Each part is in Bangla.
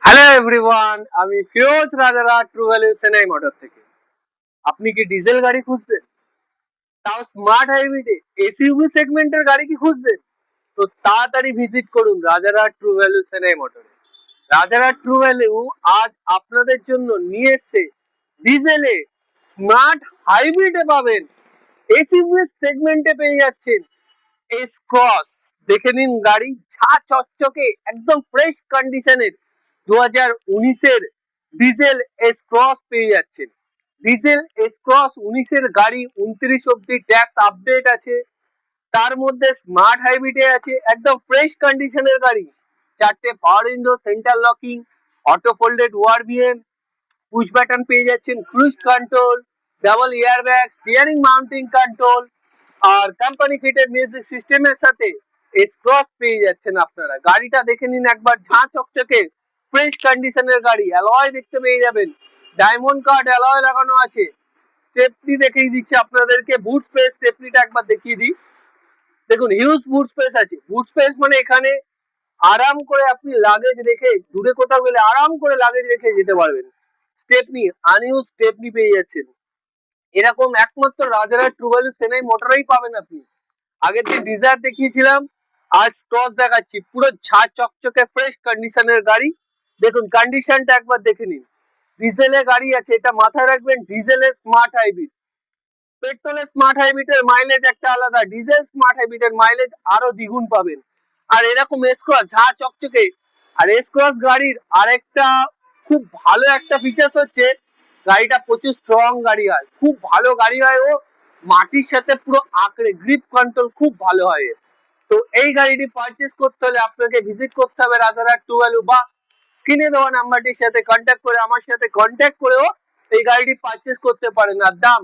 হ্যালো এভরিওয়ান, আমি ফিরোজ রাজারা ট্রু ভ্যালু চেন্নাই মোটর থেকে। আপনি কি ডিজেল গাড়ি খুঁজছেন, তাও স্মার্ট হাইব্রিডে এসইউভি সেগমেন্টের গাড়ি কি খুঁজছেন? তো তাড়াতাড়ি ভিজিট করুন রাজারা ট্রু ভ্যালু চেন্নাই মোটরে। রাজারা ট্রু ভ্যালু আজ আপনাদের জন্য নিয়ে এসছে ডিজেলে স্মার্ট হাইব্রিডে পাবেন, এসইউভি সেগমেন্টে পেয়ে যাচ্ছেন এস ক্রস। দেখে নিন গাড়ি, ঝা চকচকে একদম ফ্রেশ কন্ডিশনের 2019-এর ডিজেল এস ক্রস পেয়ে যাচ্ছেন। ডিজেল এস ক্রস 19-এর গাড়ি 29 অব্দি ট্যাক্স আপডেট আছে, তার মধ্যে স্মার্ট হাইব্রিডে আছে একদম ফ্রেশ কন্ডিশনের গাড়ি। 4টে power window, center locking, auto folded ORVM, push button পেয়ে যাচ্ছেন, cruise control, double airbag, steering mounting control আর কোম্পানি ফিটেড মিউজিক সিস্টেমের সাথে এস ক্রস পেয়ে যাচ্ছেন আপনারা। গাড়িটা দেখে নিন একবার, ঝাঁ চকচকে ফ্রেশ কন্ডিশনের গাড়ি। অ্যালয় দেখতে পেয়ে যাবেন, ডায়মন্ড কাট অ্যালয় লাগানো আছে। স্টেপনি দেখিয়ে দিচ্ছে আপনাদেরকে, বুট স্পেস স্টেপনিটা একবার দেখিয়ে দিই। দেখুন হিউজ বুট স্পেস আছে। বুট স্পেস মানে এখানে আরাম করে আপনি লাগেজ রেখে দূরে কোথাও গেলে আরাম করে লাগেজ রেখে যেতে পারবেন। স্টেপনি, আনইউজ স্টেপনি পেয়ে যাচ্ছেন। এরকম একমাত্র রাজারা ট্রু ভ্যালু চেন্নাই মোটরেই পাবেন আপনি। আগের দিন ডিজায়ার দেখিয়েছিলাম, আজ ক্রস দেখাচ্ছি। পুরো ঝাঁ চকচকে ফ্রেশ কন্ডিশনের গাড়ি। দেখুন কন্ডিশনটা একবার দেখে নিন। ডিজেলের গাড়ি আছে, এটা মাথায় রাখবেন, ডিজেলের স্মার্ট হাইব্রিড। পেট্রোলের স্মার্ট হাইব্রিডের মাইলেজ একটা আলাদা, ডিজেল স্মার্ট হাইব্রিডের মাইলেজ আরো দ্বিগুণ পাবেন। আর এরকম এস ক্রস ঝাঁ চকচকে। আর এস ক্রস গাড়ির আরেকটা খুব ভালো একটা ফিচার্স হচ্ছে, গাড়িটা প্রচুর স্ট্রং গাড়ি হয়, খুব ভালো গাড়ি হয়। ও মাটির সাথে পুরো আঁকড়ে, গ্রিপ কন্ট্রোল খুব ভালো হয়। তো এই গাড়িটি পারচেস করতে হলে আপনাকে ভিজিট করতে হবে রাজারহাট ট্রু ভ্যালু, বা স্ক্রিনে দেওয়া নাম্বারটির সাথে কন্ট্যাক্ট করে আমার সাথে কন্ট্যাক্ট করেও এই গাড়িটি পারচেস করতে পারেন। আর দাম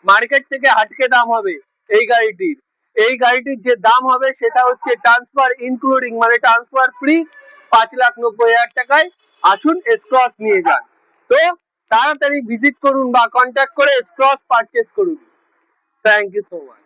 মার্কেট থেকে হাটকে দাম হবে এই গাড়িটির। এই গাড়িটির যে দাম হবে সেটা হচ্ছে ট্রান্সফার ইনক্লুডিং, মানে ট্রান্সফার ফ্রি, 5,90,000 টাকায়। আসুন এস ক্রস নিয়ে যান। তো তাড়াতাড়ি ভিজিট করুন বা কন্ট্যাক্ট করে এস ক্রস পারচেস করুন। Thank you so much.